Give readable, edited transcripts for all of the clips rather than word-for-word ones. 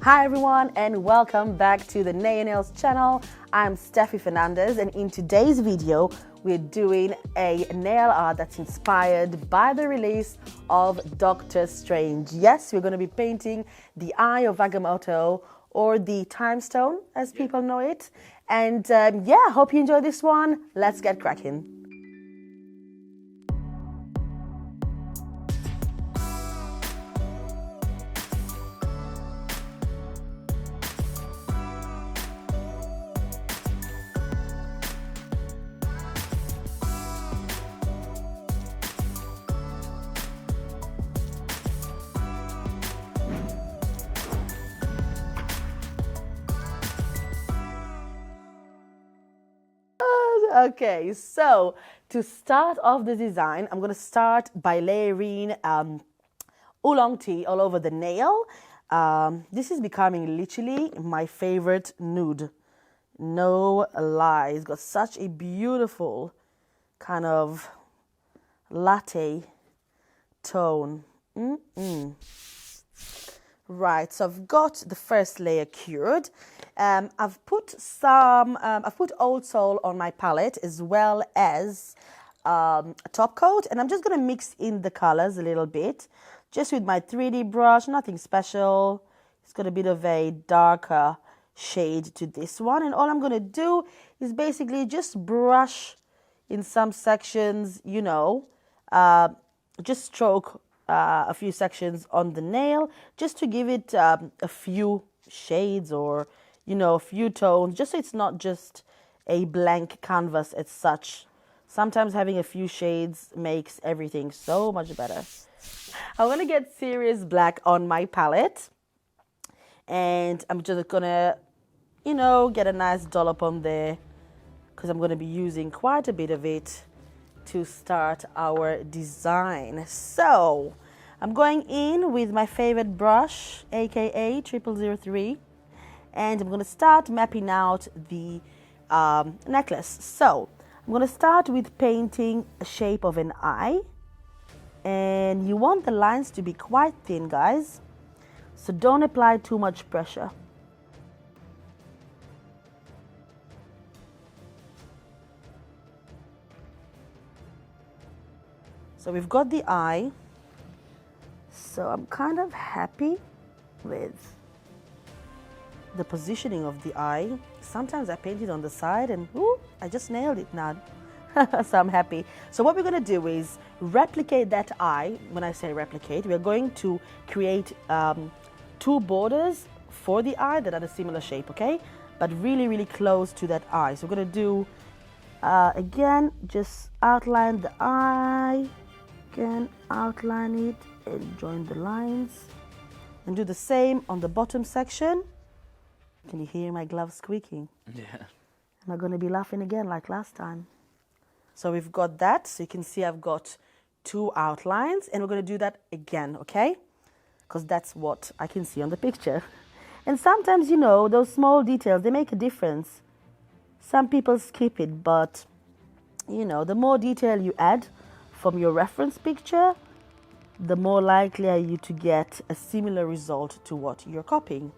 Hi everyone and welcome back to the Naio Nails channel. I'm Steffi Fernandez and in today's video we're doing a nail art that's inspired by the release of Doctor Strange. Yes, we're going to be painting the Eye of Agamotto, or the Time Stone as people know it. And yeah, hope you enjoy this one. Let's get cracking. Okay, so to start off the design, I'm going to start by layering oolong tea all over the nail. This is becoming literally my favorite nude. No lie. It's got such a beautiful kind of latte tone. Right, so I've got the first layer cured. I've put Old Soul on my palette as well as a top coat, and I'm just going to mix in the colors a little bit just with my 3D brush, nothing special. It's got a bit of a darker shade to this one, and all I'm going to do is basically just brush in some sections, you know, just stroke a few sections on the nail just to give it a few shades or, you know, a few tones, just so it's not just a blank canvas as such. Sometimes having a few shades makes everything so much better. I'm going to get Serious Black on my palette, and I'm just going to, you know, get a nice dollop on there because I'm going to be using quite a bit of it to start our design. So I'm going in with my favorite brush, aka 0003, and I'm going to start mapping out the necklace. So I'm going to start with painting a shape of an eye, and you want the lines to be quite thin, guys, so don't apply too much pressure. So we've got the eye, so I'm kind of happy with the positioning of the eye. Sometimes I paint it on the side and ooh, I just nailed it now. So I'm happy. So what we're going to do is replicate that eye. When I say replicate, we're going to create two borders for the eye that are the similar shape, okay? But really, really close to that eye. So we're going to do, again, just outline the eye. Again, outline it and join the lines. And do the same on the bottom section. Can you hear my glove squeaking? Yeah. Am I going to be laughing again like last time? So we've got that. So you can see I've got two outlines, and we're going to do that again, okay? Because that's what I can see on the picture. And sometimes, you know, those small details, they make a difference. Some people skip it, but, you know, the more detail you add from your reference picture, the more likely are you to get a similar result to what you're copying.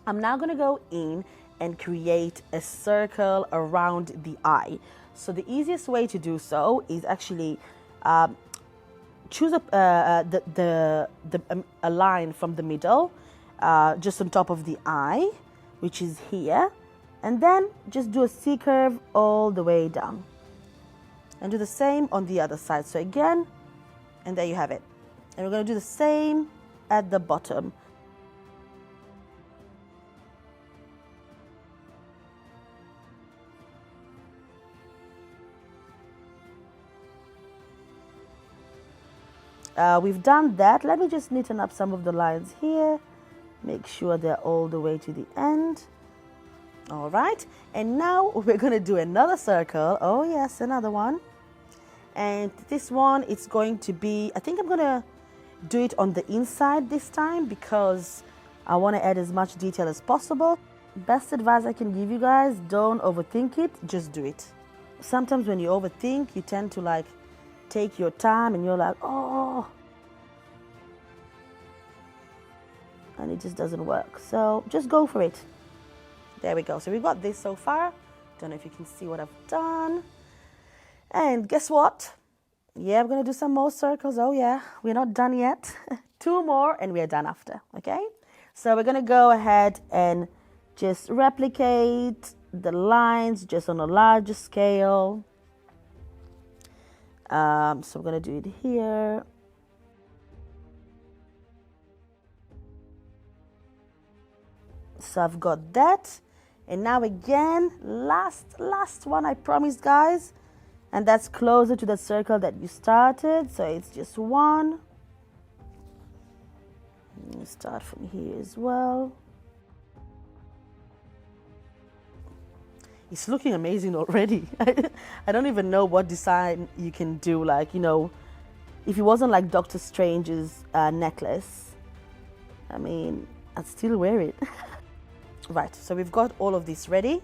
I'm now going to go in and create a circle around the eye. So the easiest way to do so is actually choose a line from the middle, just on top of the eye, which is here, and then just do a C curve all the way down, and do the same on the other side. So again, and there you have it. And we're going to do the same at the bottom. We've done that. Let me just neaten up some of the lines here. Make sure they're all the way to the end. All right. And now we're going to do another circle. Oh, yes, another one. And this one, it's going to be, I think I'm going to do it on the inside this time because I want to add as much detail as possible. Best advice I can give you guys, don't overthink it, just do it. sometimes when you overthink, you tend to like take your time and you're like, oh, and it just doesn't work. So just go for it. There we go. So we've got this so far. Don't know if you can see what I've done. And guess what? Yeah, I'm going to do some more circles. Oh yeah, we're not done yet. 2 more and we're done after, okay? So we're going to go ahead and just replicate the lines just on a larger scale. So we're going to do it here. So I've got that. And now again, last one I promised, guys. And that's closer to the circle that you started. So it's just 1. You start from here as well. It's looking amazing already. I don't even know what design you can do. Like, you know, if it wasn't like Doctor Strange's necklace, I mean, I'd still wear it. Right, so we've got all of this ready.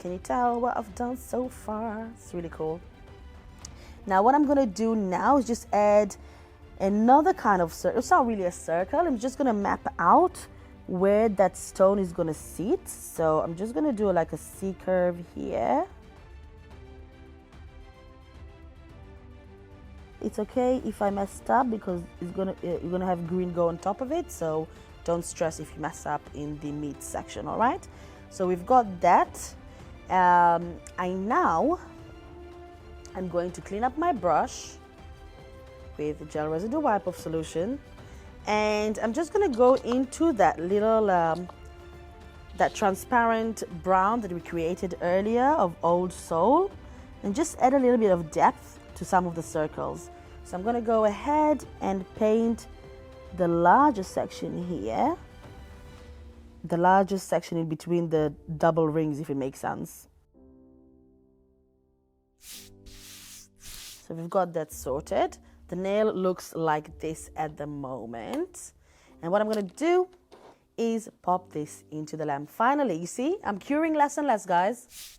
Can you tell what I've done so far? It's really cool. Now what I'm gonna do now is just add another kind of circle. It's not really a circle. I'm just gonna map out where that stone is gonna sit. So I'm just gonna do like a C curve here. It's okay if I messed up because you're gonna have green go on top of it. So don't stress if you mess up in the mid section, all right? So we've got that. I'm going to clean up my brush with the gel residue wipe-off solution. And I'm just gonna go into that little, that transparent brown that we created earlier of Old Soul and just add a little bit of depth to some of the circles. So I'm gonna go ahead and paint the larger section here, the largest section in between the double rings, if it makes sense. So we've got that sorted. The nail looks like this at the moment. And what I'm gonna do is pop this into the lamp. Finally, you see, I'm curing less and less, guys.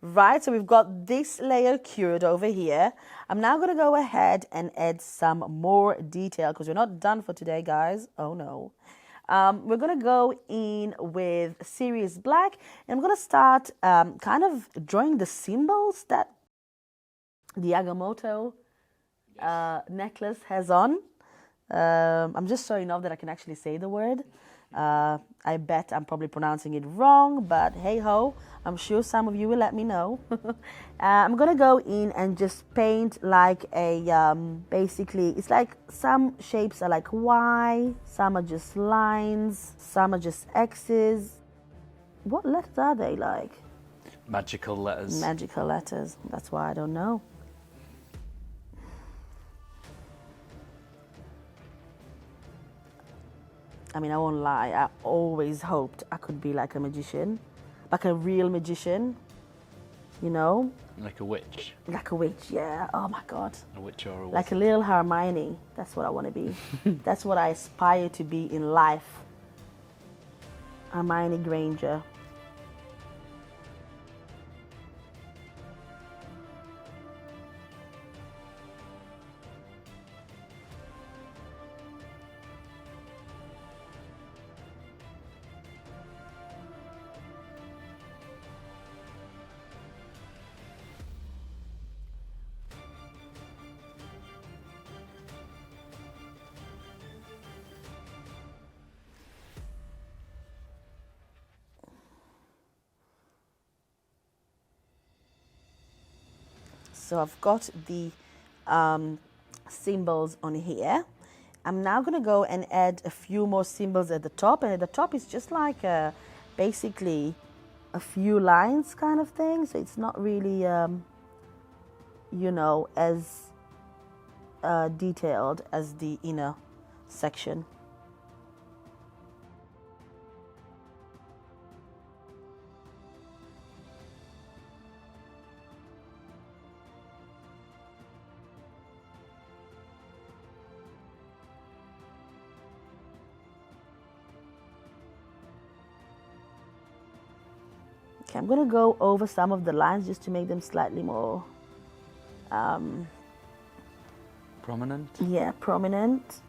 Right, so we've got this layer cured over here. I'm now gonna go ahead and add some more detail because we're not done for today, guys. Oh no. We're gonna go in with Serious Black and I'm gonna start kind of drawing the symbols that the Agamotto necklace has on. I'm just showing off that I can actually say the word. I bet I'm probably pronouncing it wrong, but hey ho, I'm sure some of you will let me know. I'm gonna go in and just paint like a, basically, it's like some shapes are like Y, some are just lines, some are just X's. What letters are they like? Magical letters. Magical letters, that's why I don't know. I mean, I won't lie, I always hoped I could be like a magician, like a real magician, you know? Like a witch. Like a witch, yeah. Oh my God. A witch or a wizard. Like a little Hermione. That's what I want to be. That's what I aspire to be in life. Hermione Granger. So I've got the symbols on here. I'm now going to go and add a few more symbols at the top. And at the top is just like basically a few lines kind of thing. So it's not really, you know, as detailed as the inner section. Okay, I'm gonna go over some of the lines just to make them slightly more, Prominent? yeah, prominent.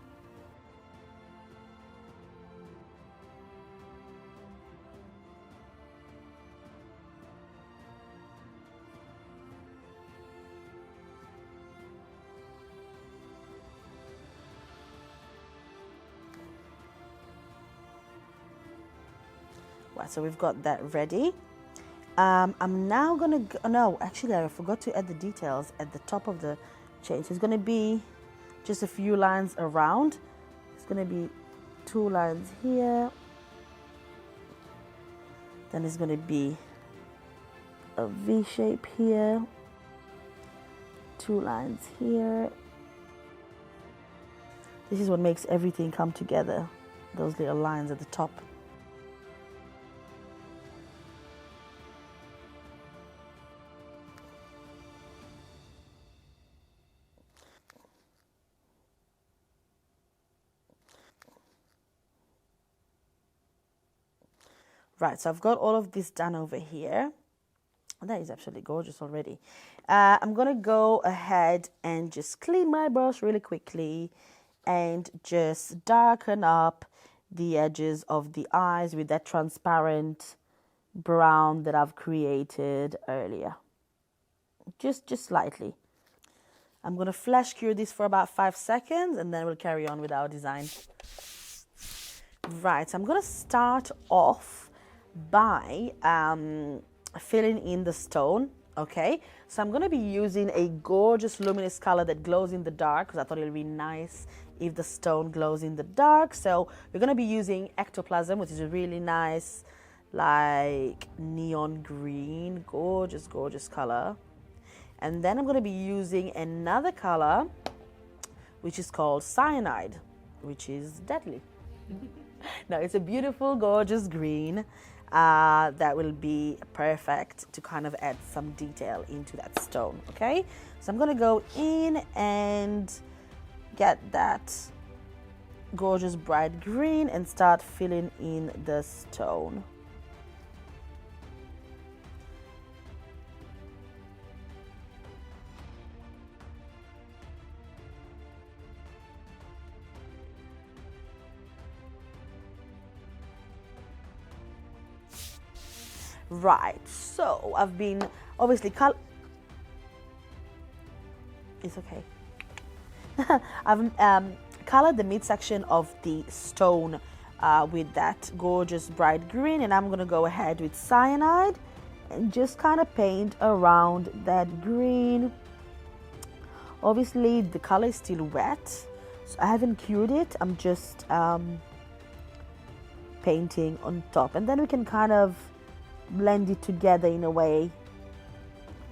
Right, so we've got that ready. I'm now gonna go, no, actually I forgot to add the details at the top of the chain. So it's gonna be just a few lines around. It's gonna be 2 lines here. Then it's gonna be a V shape here. 2 lines here. This is what makes everything come together. Those little lines at the top. Right, so I've got all of this done over here. That is absolutely gorgeous already. I'm going to go ahead and just clean my brush really quickly and just darken up the edges of the eyes with that transparent brown that I've created earlier. Just slightly. I'm going to flash cure this for about 5 seconds and then we'll carry on with our design. Right, so I'm going to start off by filling in the stone. Okay, so I'm going to be using a gorgeous luminous color that glows in the dark because I thought it would be nice if the stone glows in the dark. So we're going to be using ectoplasm, which is a really nice like neon green, gorgeous color. And then I'm going to be using another color which is called cyanide, which is deadly. No, it's a beautiful gorgeous green that will be perfect to kind of add some detail into that stone. Okay, so I'm gonna go in and get that gorgeous bright green and start filling in the stone. Right, so I've been obviously it's okay. I've colored the midsection of the stone with that gorgeous bright green, and I'm gonna go ahead with cyanide and just kind of paint around that green. Obviously the color is still wet, so I haven't cured it. I'm just painting on top, and then we can kind of blend it together in a way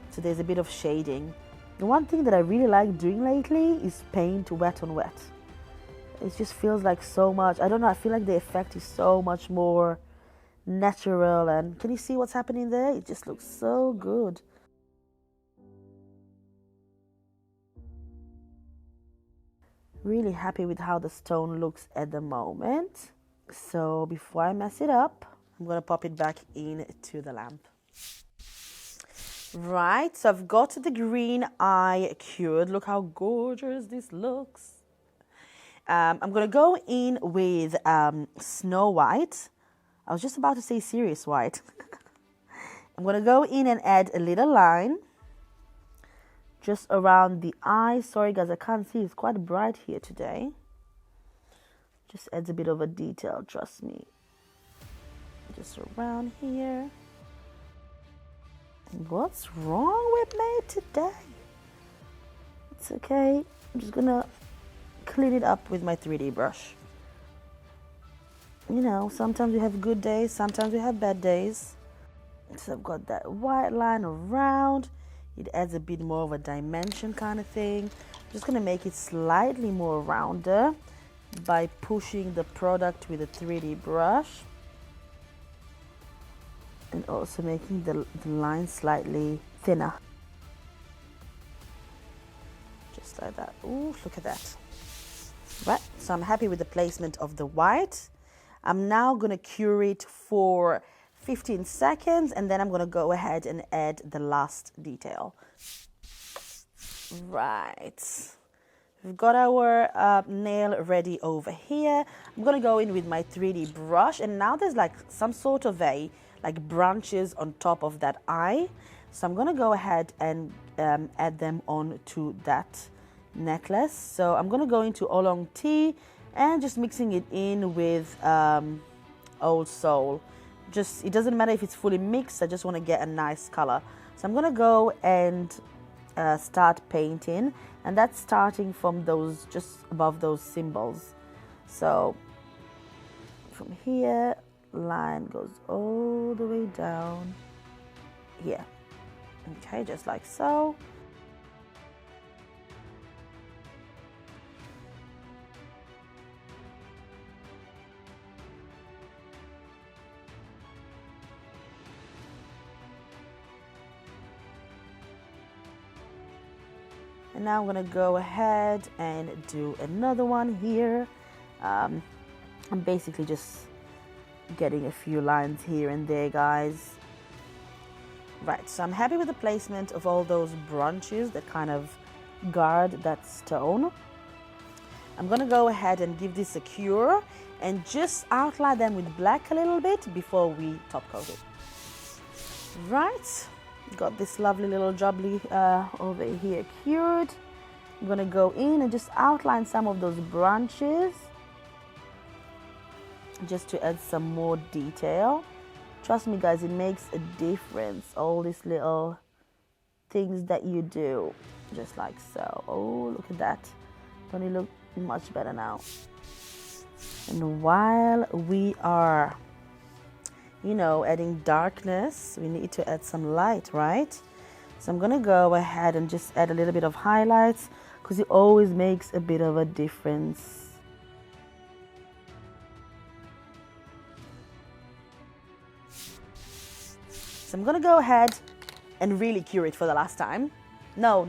so there's a bit of shading. The one thing that I really like doing lately is paint wet on wet. It just feels like so much, I don't know, I feel like the effect is so much more natural. And can you see what's happening there? It just looks so good. Really happy with how the stone looks at the moment. So before I mess it up, I'm going to pop it back into the lamp. Right, so I've got the green eye cured. Look how gorgeous this looks. I'm going to go in with Snow White. I was just about to say Serious White. I'm going to go in and add a little line just around the eye. Sorry guys, I can't see. It's quite bright here today. Just adds a bit of a detail, trust me. Just around here. What's wrong with me today? It's okay. I'm just gonna clean it up with my 3D brush. You know, sometimes we have good days, sometimes we have bad days. So I've got that white line around. It adds a bit more of a dimension kind of thing. I'm just gonna make it slightly more rounder by pushing the product with a 3D brush. And also making the line slightly thinner. Just like that. Ooh, look at that. Right, so I'm happy with the placement of the white. I'm now gonna cure it for 15 seconds, and then I'm going to go ahead and add the last detail. Right. We've got our nail ready over here. I'm going to go in with my 3D brush, and now there's like some sort of branches on top of that eye. So I'm going to go ahead and add them on to that necklace. So I'm going to go into Oolong tea and just mixing it in with Old Soul. It doesn't matter if it's fully mixed, I just want to get a nice color. So I'm going to go and start painting, and that's starting from those, just above those symbols. So from here, line goes all the way down here. Okay, just like so. And now I'm going to go ahead and do another one here. I'm basically just getting a few lines here and there, guys. Right, so I'm happy with the placement of all those branches that kind of guard that stone. I'm going to go ahead and give this a cure and just outline them with black a little bit before we top coat it. Right. Got this lovely little jubbly over here cured. I'm going to go in and just outline some of those branches just to add some more detail. Trust me, guys, it makes a difference. All these little things that you do, just like so. Oh, look at that. Don't it look much better now? And while we are adding darkness, we need to add some light, right? So I'm gonna go ahead and just add a little bit of highlights because it always makes a bit of a difference. So I'm gonna go ahead and really cure it for the last time. No.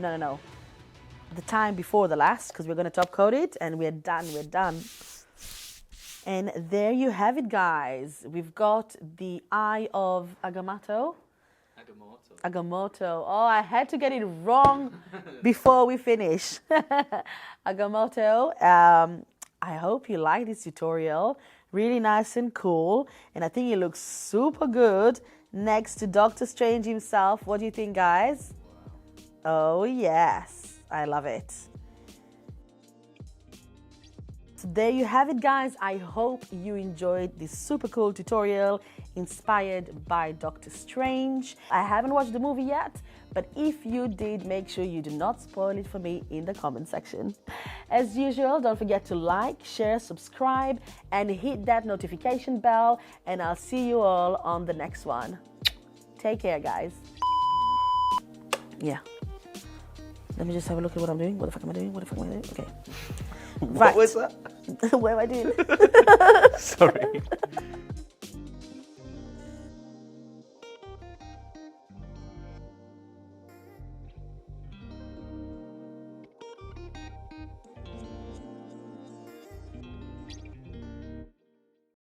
The time before the last, because we're gonna top coat it and we're done. And there you have it, guys. We've got the Eye of Agamotto. Agamotto. Oh, I had to get it wrong before we finish. Agamotto. I hope you like this tutorial. Really nice and cool. And I think it looks super good next to Doctor Strange himself. What do you think, guys? Oh, yes. I love it. So there you have it, guys. I hope you enjoyed this super cool tutorial inspired by Doctor Strange. I haven't watched the movie yet, but if you did, make sure you do not spoil it for me in the comment section. As usual, don't forget to like, share, subscribe, and hit that notification bell, and I'll see you all on the next one. Take care, guys. Yeah. Let me just have a look at what I'm doing. What the fuck am I doing? Okay. What was that? What am I doing? Sorry.